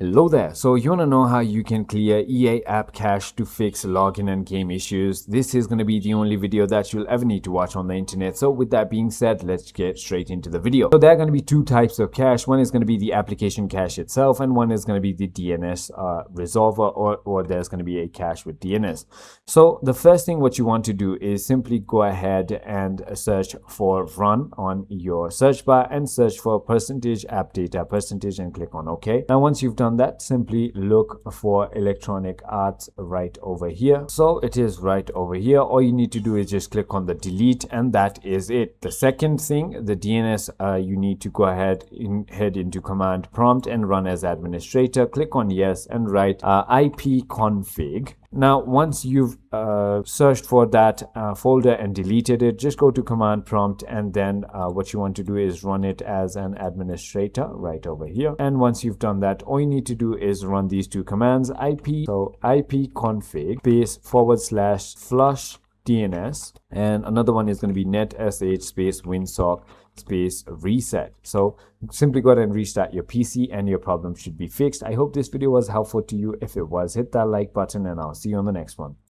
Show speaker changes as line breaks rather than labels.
Hello there. So you want to know how you can clear EA app cache to fix login and game issues? This is going to be the only video that you'll ever need to watch on the internet. So with that being said, let's get straight into the video. So there are going to be two types of cache. One is going to be the application cache itself, and one is going to be the DNS resolver, or there's going to be a cache with DNS. So the first thing what you want to do is simply go ahead and search for run on your search bar and search for %app data % and click on OK. Now once you've done that, simply look for electronic arts right over here. So it is right over here. All you need to do is just click on the delete, and that is it. The second thing, the DNS, you need to go ahead and head into command prompt and run as administrator. Click on yes and write ipconfig. Now once you've searched for that folder and deleted it, just go to command prompt, and then what you want to do is run it as an administrator right over here. And once you've done that, all you need to do is run these two commands, ipconfig space / flush DNS, and another one is going to be netsh space winsock space reset. So simply go ahead and restart your PC and your problem should be fixed. I hope this video was helpful to you. If it was, hit that like button and I'll see you on the next one.